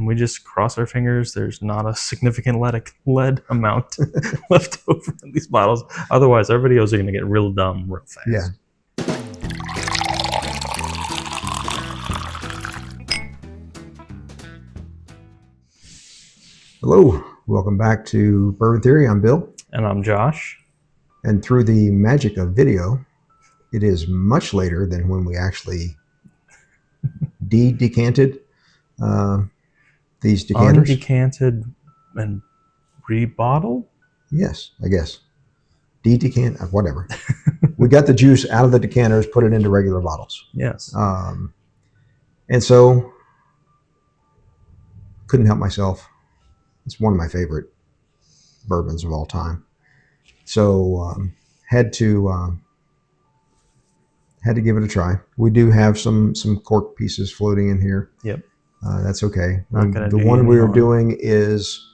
Can we just cross our fingers there's not a significant lead amount left over in these bottles? Otherwise, our videos are going to get real dumb real fast. Yeah. Hello, welcome back to Bourbon Theory. I'm Bill. And I'm Josh. And through the magic of video, it is much later than when we actually decanted these decanters. Undecanted and rebottled? Yes, I guess. Decant, whatever. We got the juice out of the decanters, put it into regular bottles. Yes. And so, couldn't help myself. It's one of my favorite bourbons of all time. So had to give it a try. We do have some cork pieces floating in here. Yep. That's okay. The one we were doing is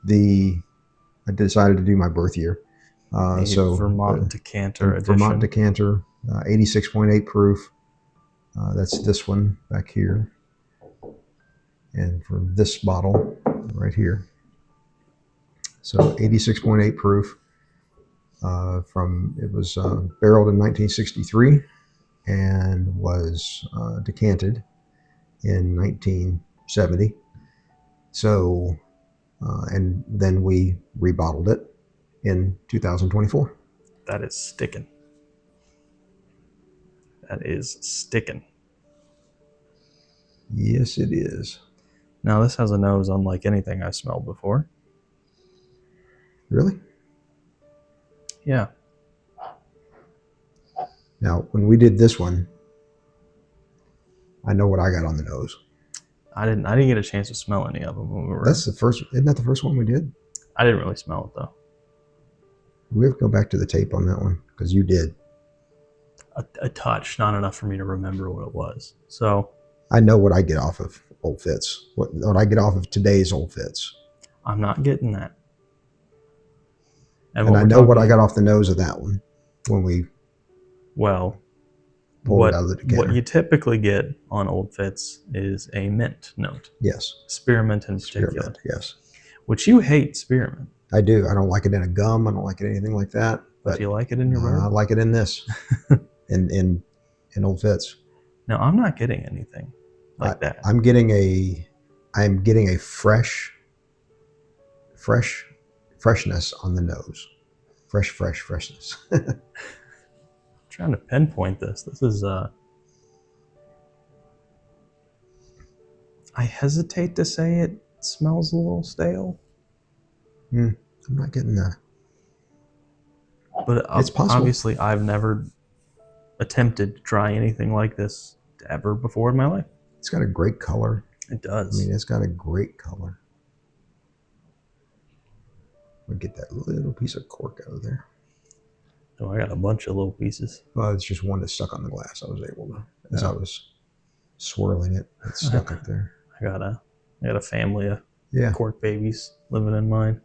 I decided to do my birth year. So Vermont decanter edition. Vermont decanter, 86.8 proof. That's this one back here. And for this bottle right here. So 86.8 proof. It was barreled in 1963 and was decanted in 1970. So, and then we rebottled it in 2024. That is sticking. That is sticking. Yes, it is. Now this has a nose unlike anything I've smelled before. Really? Yeah. Now, when we did this one, I know what I got on the nose. I didn't get a chance to smell any of them when we were. That's the first. Isn't that the first one we did? I didn't really smell it though. We have to go back to the tape on that one because you did. A touch, not enough for me to remember what it was. So I know what I get off of Old Fitz. What I get off of today's Old Fitz. I'm not getting that. And I know what I got off the nose of that one when we pulled it out of the decanter. What you typically get on Old Fitz is a mint note. Yes. Spearmint in particular. Spearmint, yes. Which you hate spearmint. I do. I don't like it in a gum. I don't like it anything like that. But do you like it in your bourbon? I like it in this, in Old Fitz. No, I'm not getting anything like that. I'm getting a freshness on the nose. Freshness. Trying to pinpoint this. This is I hesitate to say it smells a little stale. I'm not getting that. But it's possible. Obviously, I've never attempted to try anything like this ever before in my life. It's got a great color. It does. I mean, it's got a great color. We'll get that little piece of cork out of there. Oh, I got a bunch of little pieces. Well, it's just one that stuck on the glass. I was able to, as I was swirling it, it stuck up there. I got a family of cork babies living in mine.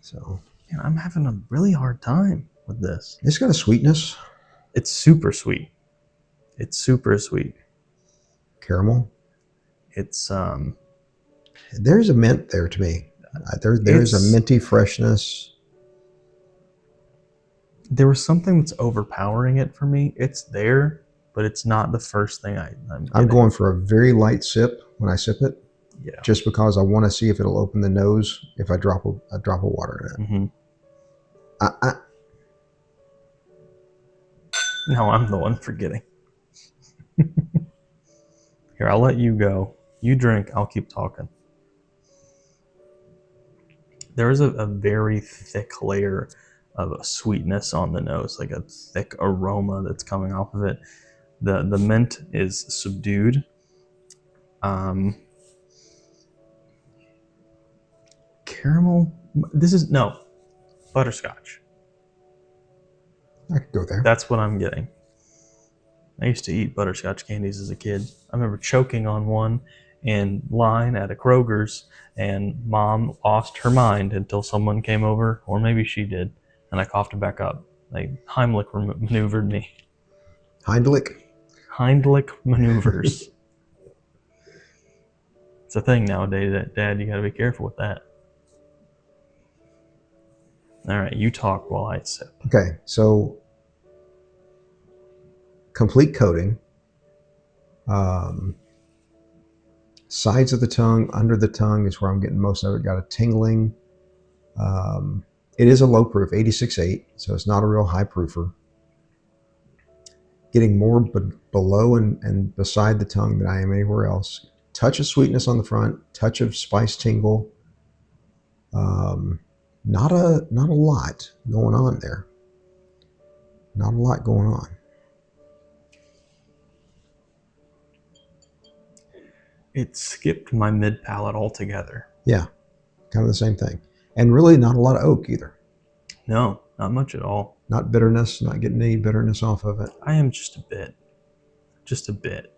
So, man, I'm having a really hard time with this. It's got a sweetness. It's super sweet. It's super sweet. Caramel. It's there's a mint there to me. There's a minty freshness. There was something that's overpowering it for me. It's there, but it's not the first thing I'm going for a very light sip when I sip it. Yeah. Just because I want to see if it'll open the nose if I drop a drop of water in it. Mm-hmm. No, I'm the one forgetting. Here, I'll let you go. You drink, I'll keep talking. There is a very thick layer of a sweetness on the nose, like a thick aroma that's coming off of it. The mint is subdued. Caramel. Butterscotch. I could go there. That's what I'm getting. I used to eat butterscotch candies as a kid. I remember choking on one in line at a Kroger's, and Mom lost her mind until someone came over, or maybe she did, and I coughed it back up. They Heimlich maneuvered me. Heimlich maneuvers. It's a thing nowadays, Dad. You got to be careful with that. All right, you talk while I sip. Okay, so complete coating. Sides of the tongue, under the tongue is where I'm getting most of it. Got a tingling. It is a low proof, 86.8, so it's not a real high proofer. Getting more below and beside the tongue than I am anywhere else. Touch of sweetness on the front, touch of spice tingle. Not a lot going on there. Not a lot going on. It skipped my mid palate altogether. Yeah, kind of the same thing. And really not a lot of oak either. No, not much at all. Not bitterness, not getting any bitterness off of it. I am just a bit. Just a bit.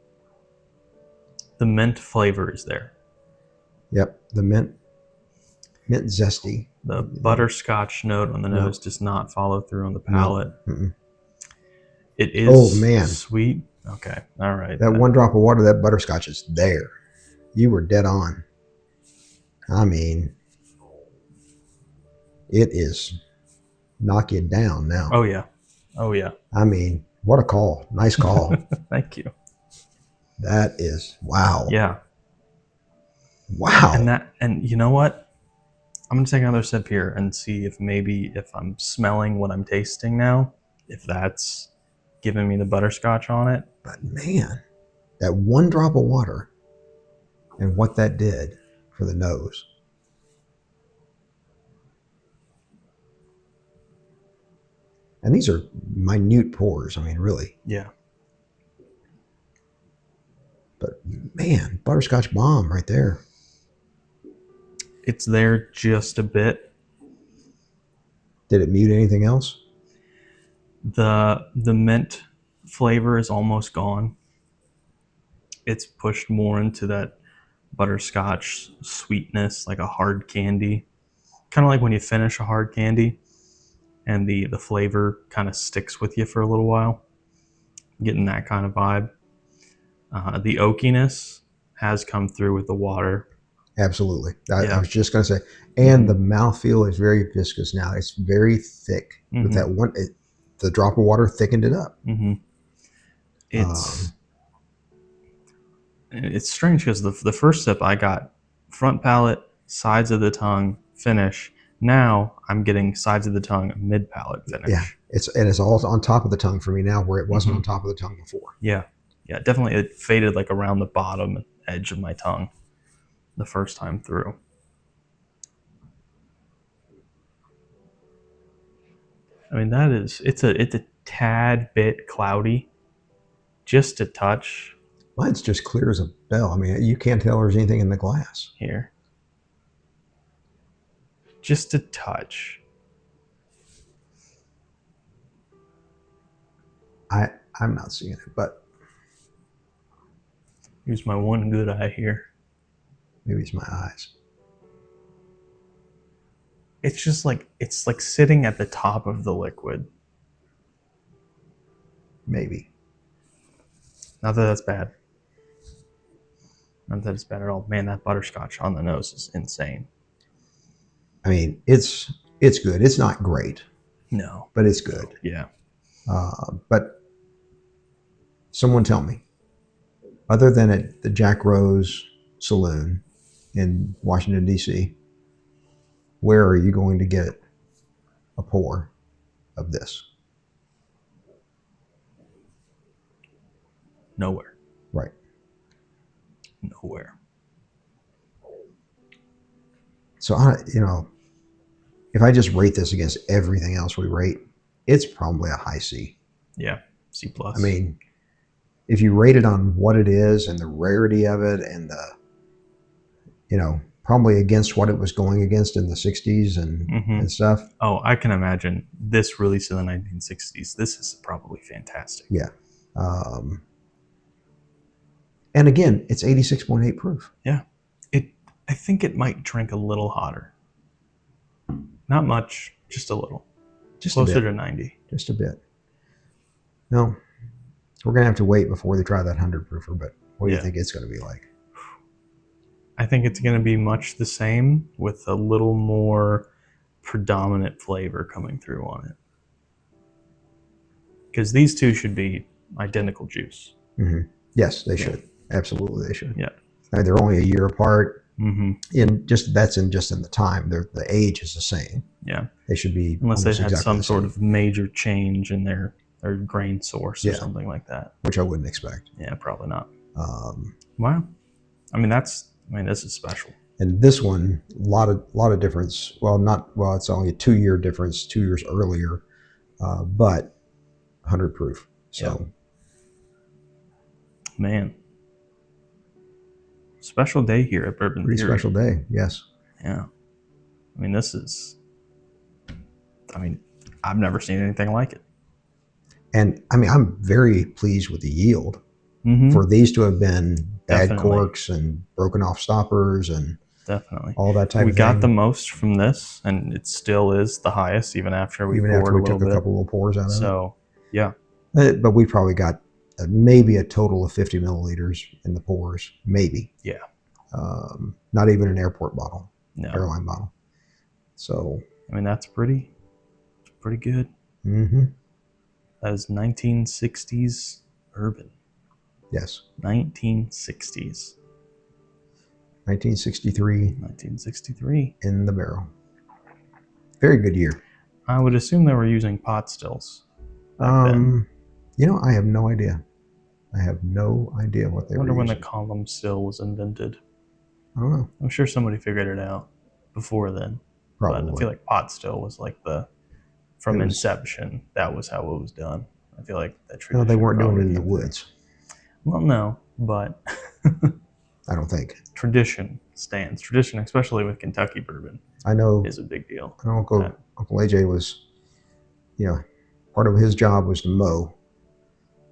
The mint flavor is there. Yep, the mint zesty. The butterscotch note on the nose does not follow through on the palate. No. It is sweet. Okay, all right. That one drop of water, that butterscotch is there. You were dead on. I mean, it is knock you down now. Oh, yeah. Oh, yeah. I mean, what a call. Nice call. Thank you. That is, wow. Yeah. Wow. And you know what? I'm going to take another sip here and see if I'm smelling what I'm tasting now, if that's giving me the butterscotch on it. But man, that one drop of water and what that did for the nose. And these are minute pours. I mean, really. Yeah. But man, butterscotch bomb right there. It's there just a bit. Did it mute anything else? The mint flavor is almost gone. It's pushed more into that butterscotch sweetness, like a hard candy. Kind of like when you finish a hard candy and the flavor kind of sticks with you for a little while. Getting that kind of vibe. The oakiness has come through with the water. Absolutely. I was just going to say, and the mouthfeel is very viscous now. It's very thick. With that one, the drop of water thickened it up. It's strange because the first sip I got front palate, sides of the tongue, finish. Now I'm getting sides of the tongue, mid palate, finish. Yeah, it's all on top of the tongue for me now, where it wasn't on top of the tongue before. Yeah, definitely. It faded like around the bottom edge of my tongue the first time through. I mean, it's a tad bit cloudy, just a touch. Mine's just clear as a bell. I mean, you can't tell there's anything in the glass. Here. Just a touch. I'm not seeing it, but here's my one good eye here. Maybe it's my eyes. It's like sitting at the top of the liquid. Maybe. Not that that's bad. Not that it's bad at all. Man, that butterscotch on the nose is insane. I mean, it's good. It's not great. No. But it's good. Yeah. But someone tell me, other than at the Jack Rose Saloon in Washington, D.C., where are you going to get a pour of this? Nowhere. Right. Nowhere. So, if I just rate this against everything else we rate, it's probably a high C. Yeah, C+. I mean, if you rate it on what it is and the rarity of it and probably against what it was going against in the 60s and stuff. Oh, I can imagine this release in the 1960s. This is probably fantastic. Yeah. And again, it's 86.8 proof. Yeah. I think it might drink a little hotter. Not much, just a little. Just closer a bit. to 90. Just a bit. No, we're going to have to wait before they try that 100 proofer, but what do you think it's going to be like? I think it's going to be much the same with a little more predominant flavor coming through on it. Because these two should be identical juice. Mm-hmm. Yes, they should. Absolutely, they should. Yeah. They're only a year apart. Mm-hmm. That's in the time. The age is the same. Yeah. They should be, unless they had exactly some sort of major change in their grain source or something like that, which I wouldn't expect. Yeah, probably not. Wow. This is special. And this one, a lot of difference. Well, it's only a 2-year difference, 2 years earlier, but 100 proof. So, man, special day here at Bourbon pretty Theory. Special day, yes. Yeah. This is. I've never seen anything like it. And I'm very pleased with the yield. Mm-hmm. For these to have been bad corks and broken off stoppers and definitely all that type of thing. We got the most from this, and it still is the highest, even after we took a couple little pours out of it. So, yeah. But we probably got maybe a total of 50 milliliters in the pours, maybe. Yeah. Not even an airport bottle, airline bottle. So. That's pretty good. Mm-hmm. That is 1960s bourbon. Yes. 1960s. 1963. 1963. In the barrel. Very good year. I would assume they were using pot stills. I have no idea. I have no idea what they were using. I wonder when the column still was invented. I don't know. I'm sure somebody figured it out before then. Probably. But I feel like pot still was like from inception, that was how it was done. I feel like that tradition. No, they weren't doing it in the woods. Well, no, but I don't think. Tradition stands. Tradition, especially with Kentucky bourbon, I know is a big deal. I know Uncle AJ was, part of his job was to mow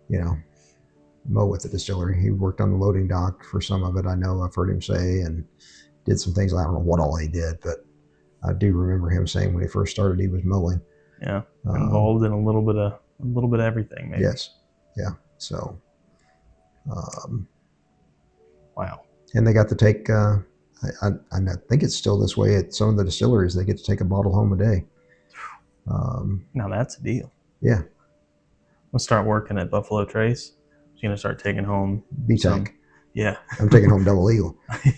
with the distillery. He worked on the loading dock for some of it. I know I've heard him say, and did some things. I don't know what all he did, but I do remember him saying when he first started, he was mowing. Yeah, involved in a little bit of everything. Maybe. Yes, yeah. So, wow. And they got to take. I think it's still this way at some of the distilleries. They get to take a bottle home a day. Now that's a deal. Yeah. We'll start working at Buffalo Trace. I'm gonna start taking home B-Tank. Yeah. I'm taking home double eagle.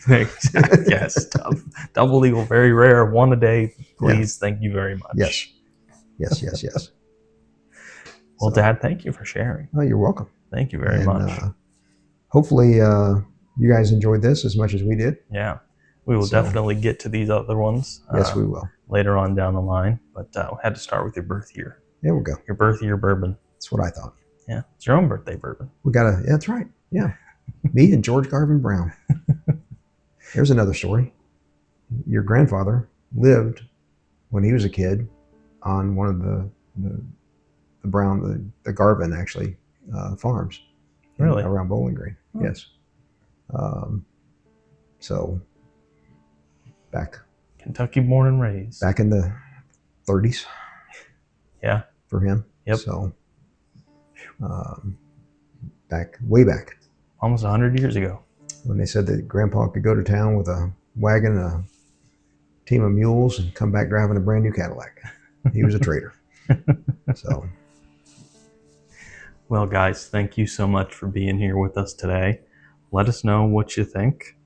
Yes, double eagle, very rare. One a day, please. Yeah. Thank you very much. Yes. Well, Dad, thank you for sharing. Oh, you're welcome. Thank you very much. Hopefully, you guys enjoyed this as much as we did. Yeah. We will definitely get to these other ones. Yes, we will. Later on down the line. But we had to start with your birth year. There we go. Your birth year bourbon. That's what I thought. Yeah. It's your own birthday bourbon. Yeah, that's right. Yeah. Me and George Garvin Brown. Here's another story. Your grandfather lived when he was a kid on one of the Garvin actually farms. Really? Around Bowling Green. Oh. Yes. So back. Kentucky born and raised. Back in the 30s. Yeah. For him. Yep. So way back. Almost 100 years ago. When they said that Grandpa could go to town with a wagon and a team of mules and come back driving a brand new Cadillac. He was a trader. So. Well, guys, thank you so much for being here with us today. Let us know what you think.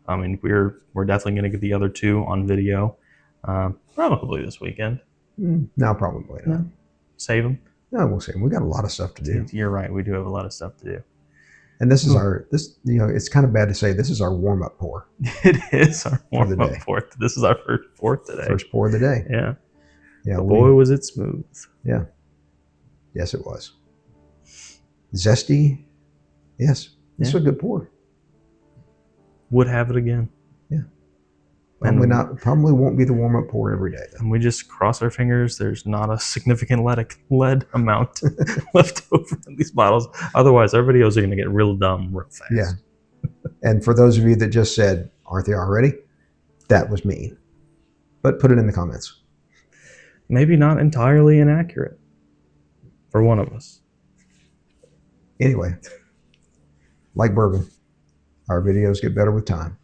We're definitely going to get the other two on video, probably this weekend. No, probably not. Save them. No, we'll save them. We got a lot of stuff to do. You're right. We do have a lot of stuff to do. And this is it's kind of bad to say, this is our warm-up pour. It is our warm-up pour. This is our first pour today. First pour of the day. Yeah. Yeah. Boy, was it smooth. Yeah. Yes, it was. Zesty. Yes. This is a good pour. Would have it again. Yeah. Probably won't be the warm-up pour every day, though. And we just cross our fingers there's not a significant lead amount left over in these bottles. Otherwise, our videos are going to get real dumb real fast. Yeah. And for those of you that just said, aren't they already? That was mean. But put it in the comments. Maybe not entirely inaccurate for one of us. Anyway, like bourbon, our videos get better with time.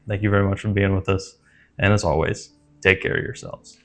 Thank you very much for being with us. And as always, take care of yourselves.